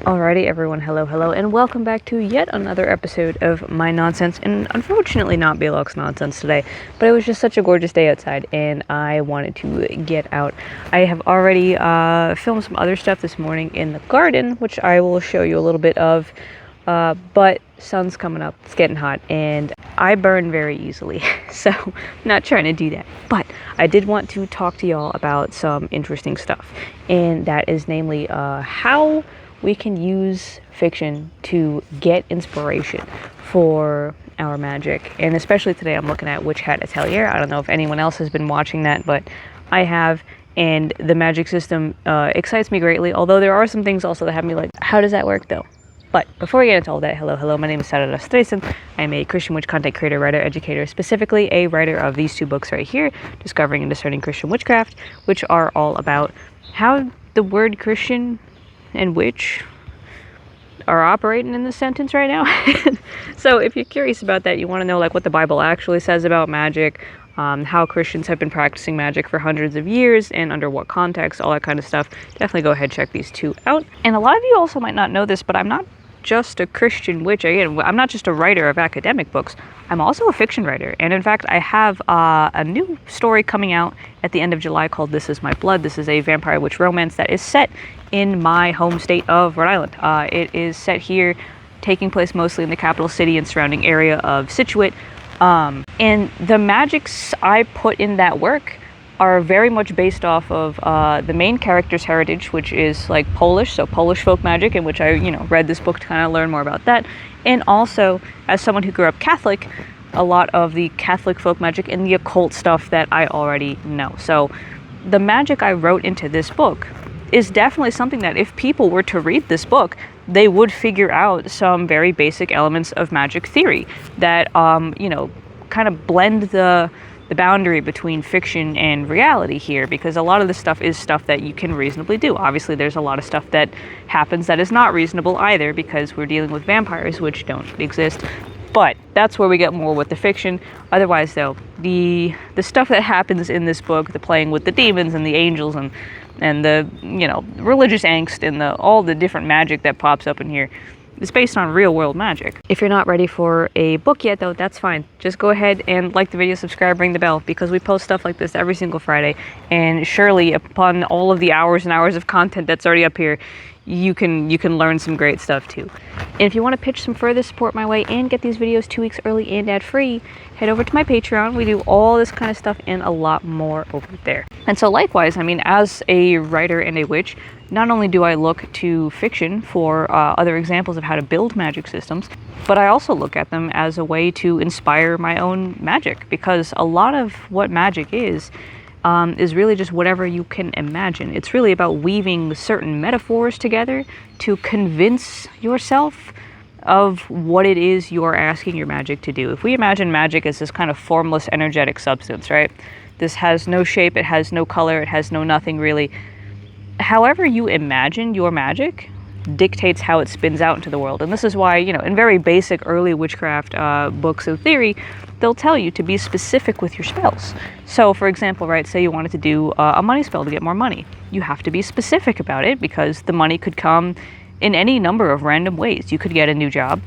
Alrighty everyone, hello, and welcome back to yet another episode of my nonsense, and unfortunately not Balok's nonsense today, but it was just such a gorgeous day outside, and I wanted to get out. I have already filmed some other stuff this morning in the garden, which I will show you a little bit of, but sun's coming up, it's getting hot, and I burn very easily, so I'm not trying to do that, but I did want to talk to y'all about some interesting stuff, and that is namely how we can use fiction to get inspiration for our magic. And especially today I'm looking at Witch Hat Atelier. I don't know if anyone else has been watching that, but I have, and the magic system excites me greatly, although there are some things also that have me like, how does that work though? But before we get into all that, hello, my name is Sarah Strayson. I'm a Christian witch content creator, writer, educator, specifically a writer of these two books right here, Discovering and Discerning Christian Witchcraft, which are all about how the word Christian and witch are operating in this sentence right now. So if you're curious about that, you want to know like what the Bible actually says about magic, how Christians have been practicing magic for hundreds of years and under what context, all that kind of stuff, definitely go ahead and check these two out. And a lot of you also might not know this, but I'm not just a Christian witch. Again, I'm not just a writer of academic books. I'm also a fiction writer. And in fact, I have a new story coming out at the end of July called This Is My Blood. This is a vampire witch romance that is set in my home state of Rhode Island. It is set here, taking place mostly in the capital city and surrounding area of Scituate. And the magics I put in that work are very much based off of the main character's heritage, which is like Polish, so Polish folk magic, in which I, read this book to kind of learn more about that. And also, as someone who grew up Catholic, a lot of the Catholic folk magic and the occult stuff that I already know. So the magic I wrote into this book is definitely something that if people were to read this book, they would figure out some very basic elements of magic theory that, kind of blend the boundary between fiction and reality here, because a lot of this stuff is stuff that you can reasonably do. Obviously, there's a lot of stuff that happens that is not reasonable either, because we're dealing with vampires, which don't exist. But that's where we get more with the fiction. Otherwise, though, the stuff that happens in this book, the playing with the demons and the angels and the religious angst and all the different magic that pops up in here, it's based on real world magic. If you're not ready for a book yet though, that's fine. Just go ahead and like the video, subscribe, ring the bell, because we post stuff like this every single Friday. And surely upon all of the hours and hours of content that's already up here, you can learn some great stuff too. And if you want to pitch some further support my way and get these videos 2 weeks early and ad free, head over to my Patreon. We do all this kind of stuff and a lot more over there. And so likewise, as a writer and a witch, not only do I look to fiction for other examples of how to build magic systems, but I also look at them as a way to inspire my own magic, because a lot of what magic is really just whatever you can imagine. It's really about weaving certain metaphors together to convince yourself of what it is you're asking your magic to do. If we imagine magic as this kind of formless, energetic substance, right? This has no shape, it has no color, it has no nothing really. However you imagine your magic dictates how it spins out into the world. And this is why, in very basic early witchcraft books of theory, they'll tell you to be specific with your spells. So, for example, right, say you wanted to do a money spell to get more money. You have to be specific about it, because the money could come in any number of random ways. You could get a new job.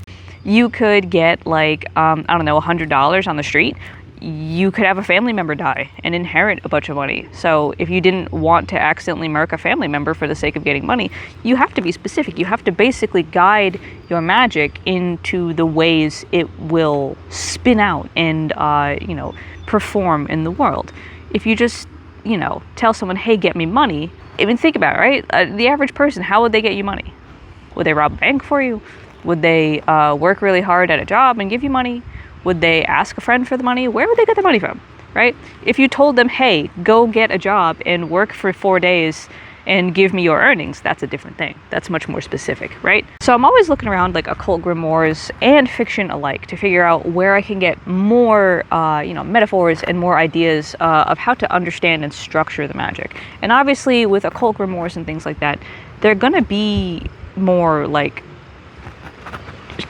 You could get $100 on the street. You could have a family member die and inherit a bunch of money. So if you didn't want to accidentally murk a family member for the sake of getting money, you have to be specific. You have to basically guide your magic into the ways it will spin out and, perform in the world. If you just, tell someone, hey, get me money, even think about it, right? The average person, how would they get you money? Would they rob a bank for you? Would they work really hard at a job and give you money? Would they ask a friend for the money? Where would they get the money from, right? If you told them, hey, go get a job and work for 4 days and give me your earnings, that's a different thing. That's much more specific, right? So I'm always looking around like occult grimoires and fiction alike to figure out where I can get more, metaphors and more ideas of how to understand and structure the magic. And obviously with occult grimoires and things like that, they're gonna be more like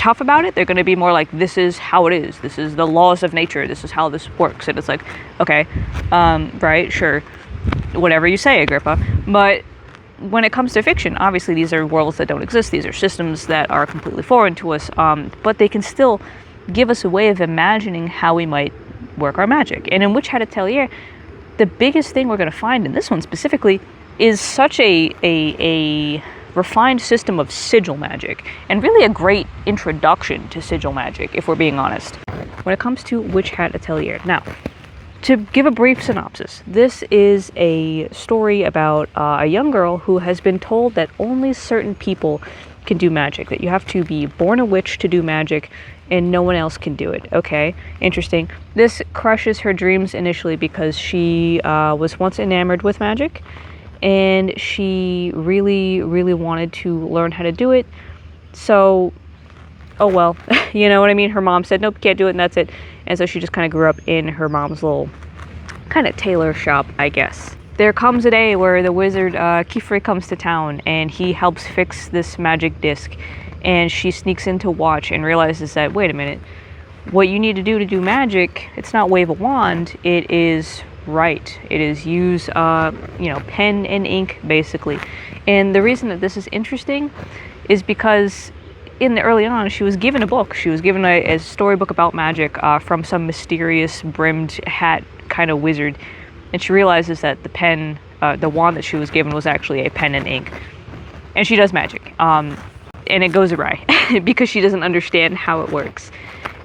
tough about it. They're going to be more like, this is how it is, this is the laws of nature, this is how this works. And it's like, okay, right, sure, whatever you say, Agrippa. But when it comes to fiction, obviously these are worlds that don't exist. These are systems that are completely foreign to us, but they can still give us a way of imagining how we might work our magic. And in Witch Hat Atelier, the biggest thing we're going to find in this one specifically is such a refined system of sigil magic, and really a great introduction to sigil magic, if we're being honest, when it comes to Witch Hat Atelier. Now, to give a brief synopsis, this is a story about a young girl who has been told that only certain people can do magic, that you have to be born a witch to do magic, and no one else can do it. Okay, interesting. This crushes her dreams initially because she was once enamored with magic, and she really, really wanted to learn how to do it. So, oh well, you know what I mean? Her mom said, nope, can't do it, and that's it. And so she just kind of grew up in her mom's little kind of tailor shop, I guess. There comes a day where the wizard Kifre comes to town, and he helps fix this magic disc. And she sneaks in to watch and realizes that, wait a minute, what you need to do magic, it's not wave a wand, it is write. It is use, pen and ink, basically. And the reason that this is interesting is because in the early on, she was given a book. She was given a storybook about magic from some mysterious brimmed hat kind of wizard. And she realizes that the pen, the wand that she was given was actually a pen and ink. And she does magic. And it goes awry because she doesn't understand how it works.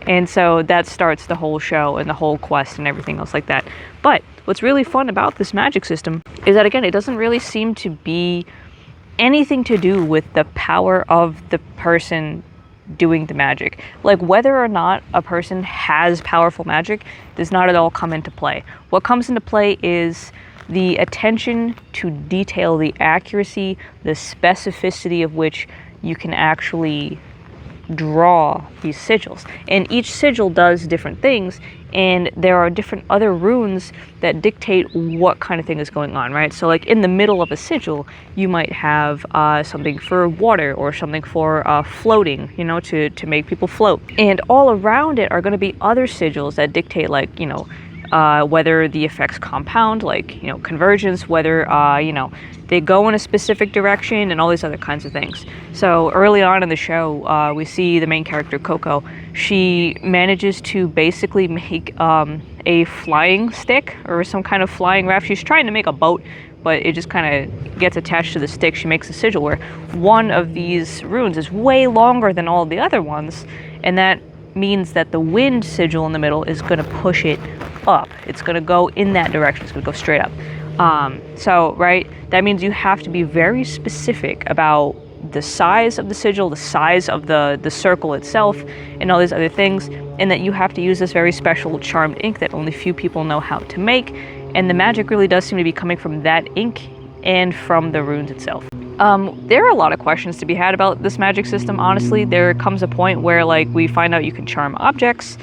And so that starts the whole show and the whole quest and everything else like that. But what's really fun about this magic system is that, again, it doesn't really seem to be anything to do with the power of the person doing the magic. Like, whether or not a person has powerful magic does not at all come into play. What comes into play is the attention to detail, the accuracy, the specificity of which you can actually draw these sigils. And each sigil does different things, and there are different other runes that dictate what kind of thing is going on, right? So like in the middle of a sigil, you might have something for water or something for floating, to make people float. And all around it are going to be other sigils that dictate, like, whether the effects compound, like, convergence, whether, they go in a specific direction, and all these other kinds of things. So early on in the show, we see the main character, Coco. She manages to basically make a flying stick or some kind of flying raft. She's trying to make a boat, but it just kind of gets attached to the stick. She makes a sigil where one of these runes is way longer than all the other ones, and that means that the wind sigil in the middle is going to push it up. It's going to go in that direction. It's going to go straight up. Right, that means you have to be very specific about the size of the sigil, the size of the circle itself, and all these other things, and that you have to use this very special charmed ink that only few people know how to make, and the magic really does seem to be coming from that ink and from the runes itself. There are a lot of questions to be had about this magic system, honestly. There comes a point where, like, we find out you can charm objects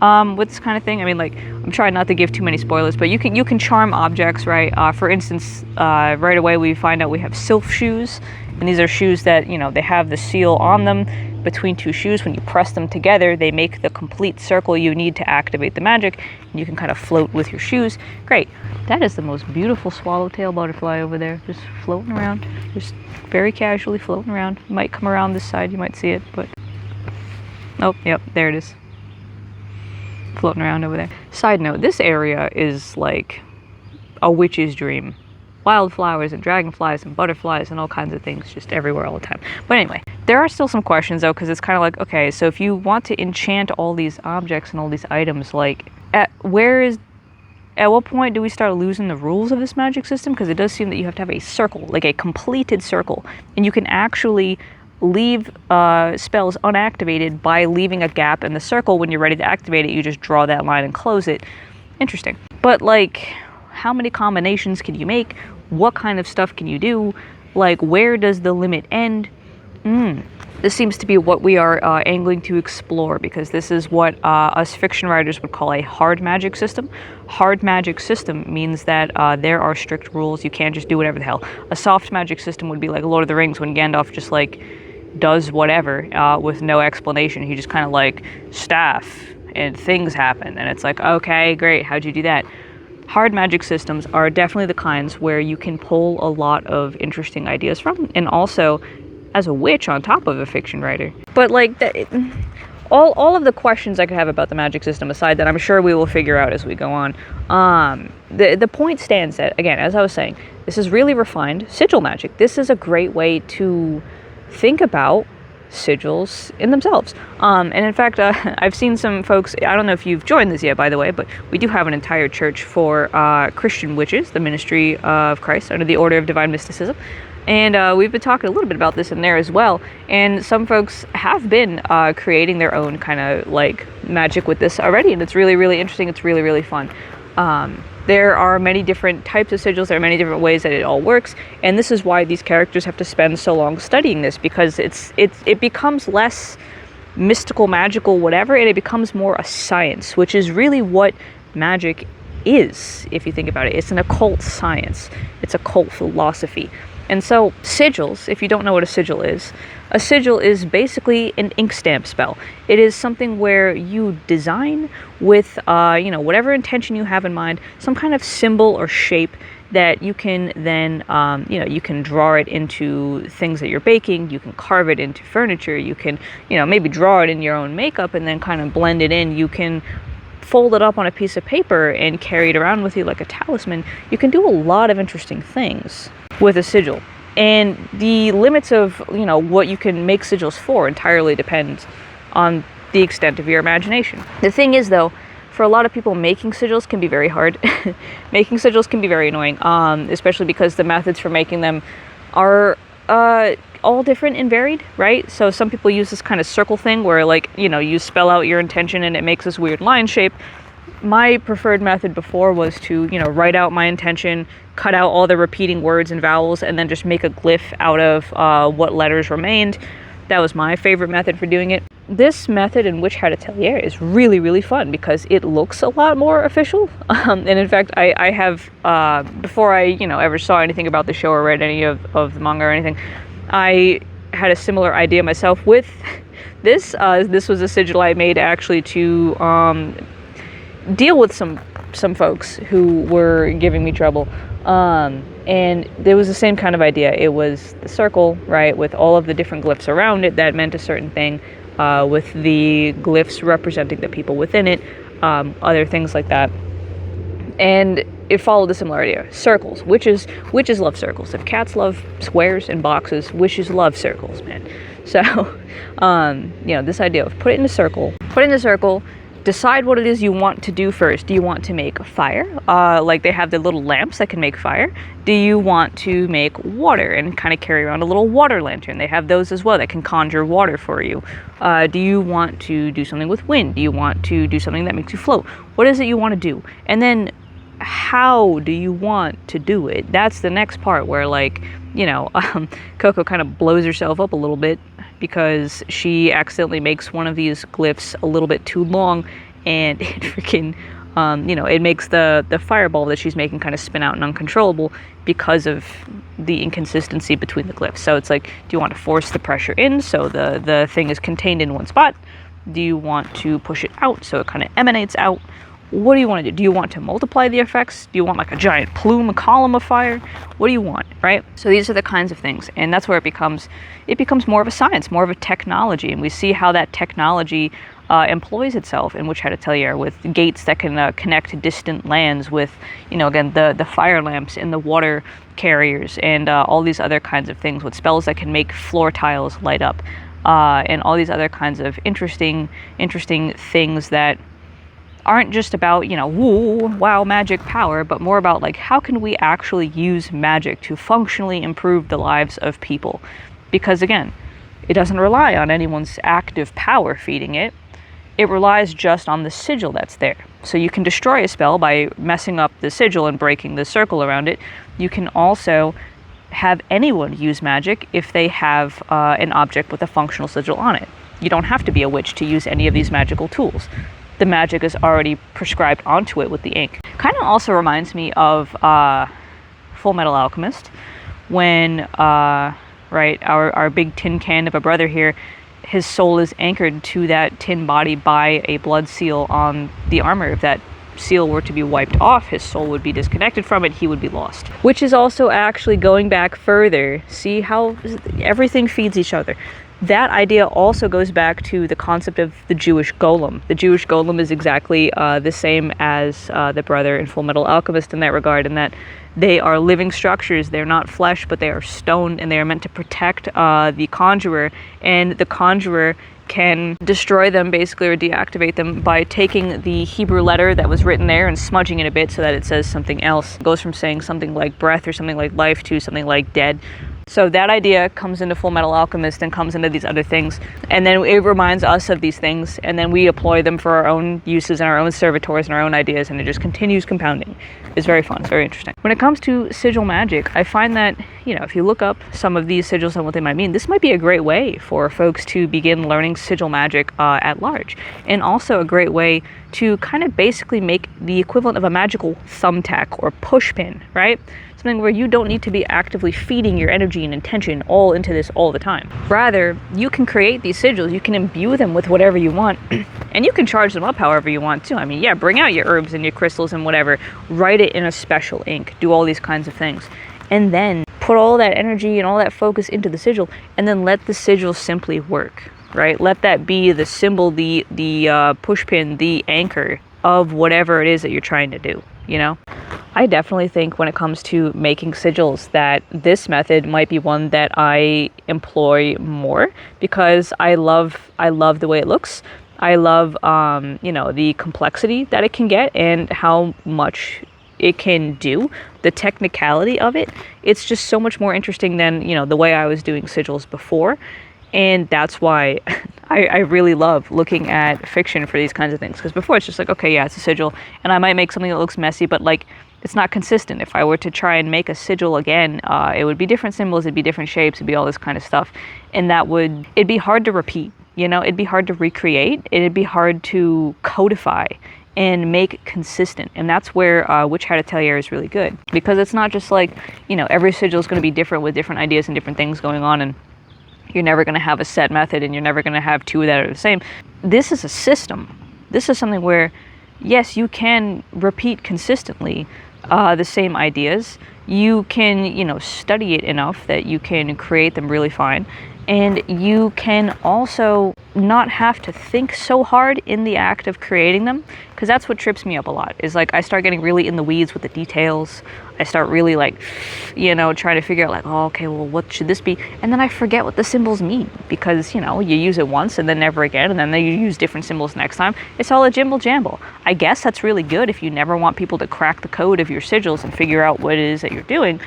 with this kind of thing. I mean, like, I'm trying not to give too many spoilers, but you can charm objects, right? For instance, right away we find out we have sylph shoes, and these are shoes that, they have the seal on them between two shoes. When you press them together, they make the complete circle you need to activate the magic, and you can kind of float with your shoes. Great. That is the most beautiful swallowtail butterfly over there, just floating around, just very casually floating around. It might come around this side, you might see it, but oh, yep, there it is, floating around over there. Side note, this area is like a witch's dream. Wildflowers and dragonflies and butterflies and all kinds of things just everywhere all the time. But anyway, there are still some questions though, because it's kind of like, okay, so if you want to enchant all these objects and all these items, like, at what point do we start losing the rules of this magic system? Because it does seem that you have to have a circle, like a completed circle, and you can actually leave spells unactivated by leaving a gap in the circle. When you're ready to activate it, you just draw that line and close it. Interesting. But, like, how many combinations can you make? What kind of stuff can you do? Like, where does the limit end? This seems to be what we are angling to explore, because this is what us fiction writers would call a hard magic system. Hard magic system means that there are strict rules. You can't just do whatever the hell. A soft magic system would be like Lord of the Rings, when Gandalf just, like, does whatever with no explanation. He just kind of, like, staff and things happen, and it's like, okay, great, how'd you do that? hard magic systems are definitely the kinds where you can pull a lot of interesting ideas from, and also as a witch on top of a fiction writer. But like all of the questions I could have about the magic system aside, that I'm sure we will figure out as we go on, the point stands that, again, as I was saying, this is really refined sigil magic. This is a great way to think about sigils in themselves. And in fact, I've seen some folks, I don't know if you've joined this yet, by the way, but we do have an entire church for Christian witches, the Ministry of Christ, under the Order of Divine Mysticism. And we've been talking a little bit about this in there as well. And some folks have been creating their own kind of like magic with this already. And it's really, really interesting. It's really, really fun. There are many different types of sigils. There are many different ways that it all works. And this is why these characters have to spend so long studying this, because it becomes less mystical, magical, whatever, and it becomes more a science, which is really what magic is, if you think about it. It's an occult science. It's occult philosophy. And so sigils, if you don't know what a sigil is basically an ink stamp spell. It is something where you design with, whatever intention you have in mind, some kind of symbol or shape that you can then, you can draw it into things that you're baking, you can carve it into furniture, you can, maybe draw it in your own makeup and then kind of blend it in. You can fold it up on a piece of paper and carry it around with you like a talisman. You can do a lot of interesting things with a sigil. And the limits of, what you can make sigils for entirely depends on the extent of your imagination. The thing is, though, for a lot of people, making sigils can be very hard. Making sigils can be very annoying, especially because the methods for making them are all different and varied, right? So some people use this kind of circle thing where, like, you spell out your intention and it makes this weird line shape. My preferred method before was to, write out my intention, cut out all the repeating words and vowels, and then just make a glyph out of what letters remained. That was my favorite method for doing it. This method in Witch Hat Atelier is really, really fun because it looks a lot more official. And in fact, I have, before I, ever saw anything about the show or read any of the manga or anything, I had a similar idea myself with this. This was a sigil I made actually to deal with some folks who were giving me trouble. And there was the same kind of idea. It was the circle, right, with all of the different glyphs around it that meant a certain thing, with the glyphs representing the people within it, other things like that. And it followed a similar idea. Circles. Witches love circles. If cats love squares and boxes, witches love circles, man. So, this idea of put it in a circle, decide what it is you want to do first. Do you want to make fire? Like they have the little lamps that can make fire. Do you want to make water and kind of carry around a little water lantern? They have those as well that can conjure water for you. Do you want to do something with wind? Do you want to do something that makes you float? What is it you want to do? And then how do you want to do it? That's the next part where, like, Coco kind of blows herself up a little bit because she accidentally makes one of these glyphs a little bit too long, and it freaking, it makes the fireball that she's making kind of spin out and uncontrollable because of the inconsistency between the glyphs. So it's like, do you want to force the pressure in so the thing is contained in one spot? Do you want to push it out so it kind of emanates out? What do you want to do? Do you want to multiply the effects? Do you want like a giant plume, a column of fire? What do you want, right? So these are the kinds of things, and that's where it becomes more of a science, more of a technology, and we see how that technology employs itself in Witch Hat Atelier with gates that can connect distant lands, with, again, the fire lamps and the water carriers and all these other kinds of things, with spells that can make floor tiles light up, and all these other kinds of interesting things that aren't just about, woo, wow, magic power, but more about, like, how can we actually use magic to functionally improve the lives of people? Because, again, it doesn't rely on anyone's active power feeding it. It relies just on the sigil that's there. So you can destroy a spell by messing up the sigil and breaking the circle around it. You can also have anyone use magic if they have an object with a functional sigil on it. You don't have to be a witch to use any of these magical tools. The magic is already prescribed onto it with the ink. Kind of also reminds me of Full Metal Alchemist, when our big tin can of a brother here, his soul is anchored to that tin body by a blood seal on the armor of that seal were to be wiped off, his soul would be disconnected from it, he would be lost. Which is also actually going back further, see how everything feeds each other. That idea also goes back to the concept of the Jewish golem. The Jewish golem is exactly the same as the brother in Full Metal Alchemist in that regard, in that they are living structures. They're not flesh, but they are stone, and they are meant to protect the conjurer, and the conjurer can destroy them basically, or deactivate them, by taking the Hebrew letter that was written there and smudging it a bit so that it says something else. It goes from saying something like breath or something like life to something like dead. So that idea comes into Full Metal Alchemist and comes into these other things, and then it reminds us of these things, and then we employ them for our own uses and our own servitors and our own ideas, and it just continues compounding. It's very fun. It's very interesting. When it comes to sigil magic, I find that, if you look up some of these sigils and what they might mean, this might be a great way for folks to begin learning sigil magic at large, and also a great way to kind of basically make the equivalent of a magical thumbtack or pushpin, right? Something where you don't need to be actively feeding your energy and intention all into this all the time. Rather, you can create these sigils, you can imbue them with whatever you want, and you can charge them up however you want too. I mean, yeah, bring out your herbs and your crystals and whatever, write it in a special ink, do all these kinds of things, and then put all that energy and all that focus into the sigil, and then let the sigil simply work, right? Let that be the symbol, the pushpin, the anchor of whatever it is that you're trying to do, I definitely think when it comes to making sigils that this method might be one that I employ more, because I love the way it looks. I love the complexity that it can get and how much it can do, the technicality of it. It's just so much more interesting than the way I was doing sigils before. And that's why I really love looking at fiction for these kinds of things. Because before it's just like, okay, yeah, it's a sigil, and I might make something that looks messy, but it's not consistent. If I were to try and make a sigil again, it would be different symbols, it'd be different shapes, it'd be all this kind of stuff. And it'd be hard to repeat, it'd be hard to recreate, it'd be hard to codify and make consistent. And that's where Witch Hat Atelier is really good. Because it's not just like, every sigil is going to be different with different ideas and different things going on, and you're never going to have a set method, and you're never going to have two that are the same. This is a system. This is something where, yes, you can repeat consistently the same ideas. You can, study it enough that you can create them really fine. And you can also not have to think so hard in the act of creating them, because that's what trips me up a lot, is like I start getting really in the weeds with the details. I start really trying to figure out oh, okay, well, what should this be? And then I forget what the symbols mean, because, you use it once and then never again, and then you use different symbols next time. It's all a jimble jamble. I guess that's really good if you never want people to crack the code of your sigils and figure out what it is that you're doing.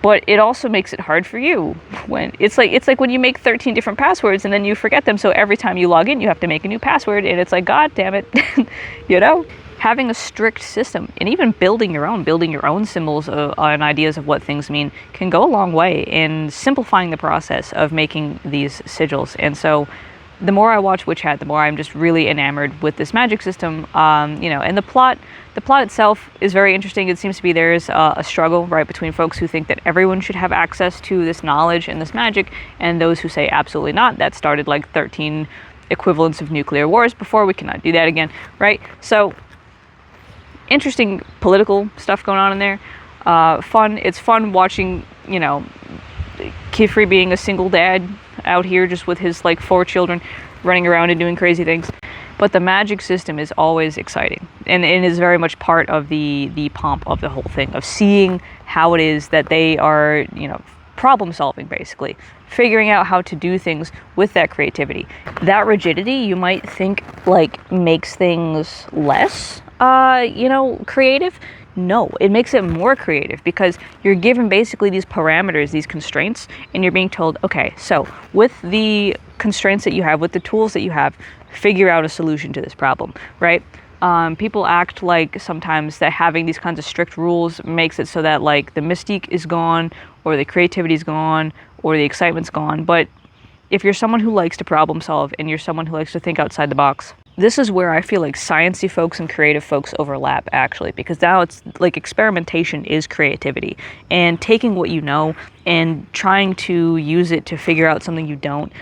But it also makes it hard for you when it's like when you make 13 different passwords and then you forget them. So every time you log in, you have to make a new password, and it's like, God damn it, Having a strict system, and even building your own symbols and ideas of what things mean, can go a long way in simplifying the process of making these sigils. And so the more I watch Witch Hat, the more I'm just really enamored with this magic system. And the plot itself is very interesting. It seems to be there's a struggle, right, between folks who think that everyone should have access to this knowledge and this magic, and those who say absolutely not. That started 13 equivalents of nuclear wars before. We cannot do that again, right? So interesting political stuff going on in there. Fun. It's fun watching, Kifri being a single dad out here just with his 4 children running around and doing crazy things. But the magic system is always exciting, and it is very much part of the pomp of the whole thing, of seeing how it is that they are, problem solving, basically figuring out how to do things with that creativity. That rigidity, you might think makes things less creative. No, it makes it more creative, because you're given basically these parameters, these constraints, and you're being told, okay, so with the constraints that you have, with the tools that you have, figure out a solution to this problem, right? People act like sometimes that having these kinds of strict rules makes it so that the mystique is gone, or the creativity is gone, or the excitement's gone. But if you're someone who likes to problem solve, and you're someone who likes to think outside the box, this is where I feel like sciencey folks and creative folks overlap, actually, because now it's experimentation is creativity, and taking what you know and trying to use it to figure out something you don't.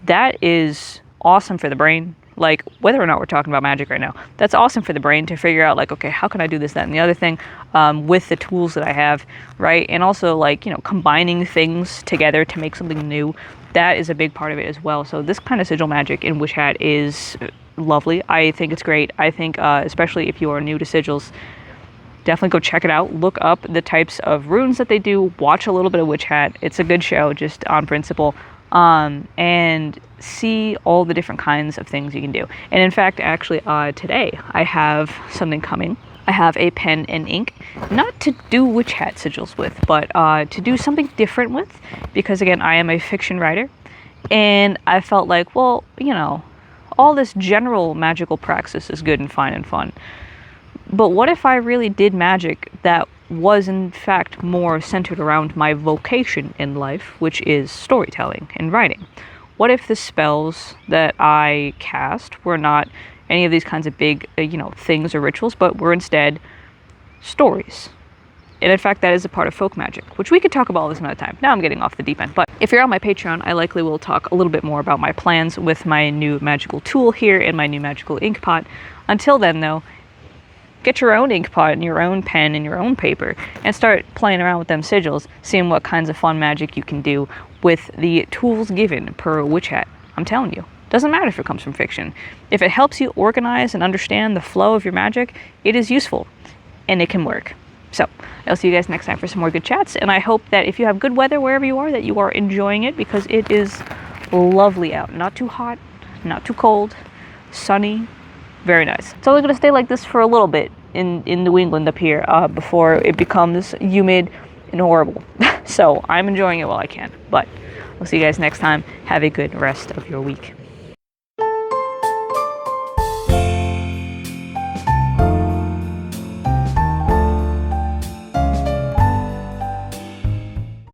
That is awesome for the brain. like whether or not we're talking about magic right now. That's awesome for the brain to figure out like, okay, how can I do this, that, and the other thing with the tools that I have, right? And also like, you know, combining things together to make something new. That is a big part of it as well. So this kind of sigil magic in Witch Hat is lovely. I think it's great. I think especially if you are new to sigils, definitely go check it out. Look up the types of runes that they do. Watch a little bit of Witch Hat. It's a good show just on principle. And see all the different kinds of things you can do. And in fact, actually today I have something coming. I have a pen and ink, not to do Witch Hat sigils with, but to do something different with, because again, I am a fiction writer, and I felt like, well, you know, all this general magical praxis is good and fine and fun, but what if I really did magic that was in fact more centered around my vocation in life, which is storytelling and writing? What if the spells that I cast were not any of these kinds of big, you know, things or rituals, but were instead stories? And in fact, that is a part of folk magic, which we could talk about all this another time. Now I'm getting off the deep end. But if you're on my Patreon, I likely will talk a little bit more about my plans with my new magical tool here and my new magical ink pot. Until then, though, get your own ink pot and your own pen and your own paper and start playing around with them sigils, seeing what kinds of fun magic you can do with the tools given per Witch Hat. I'm telling you. Doesn't matter if it comes from fiction. If it helps you organize and understand the flow of your magic, it is useful and it can work. So I'll see you guys next time for some more good chats, and I hope that if you have good weather wherever you are, that you are enjoying it, because it is lovely out. Not too hot, not too cold, sunny, very nice. It's only going to stay like this for a little bit in New England up here before it becomes humid and horrible. So I'm enjoying it while I can, but I'll see you guys next time. Have a good rest of your week.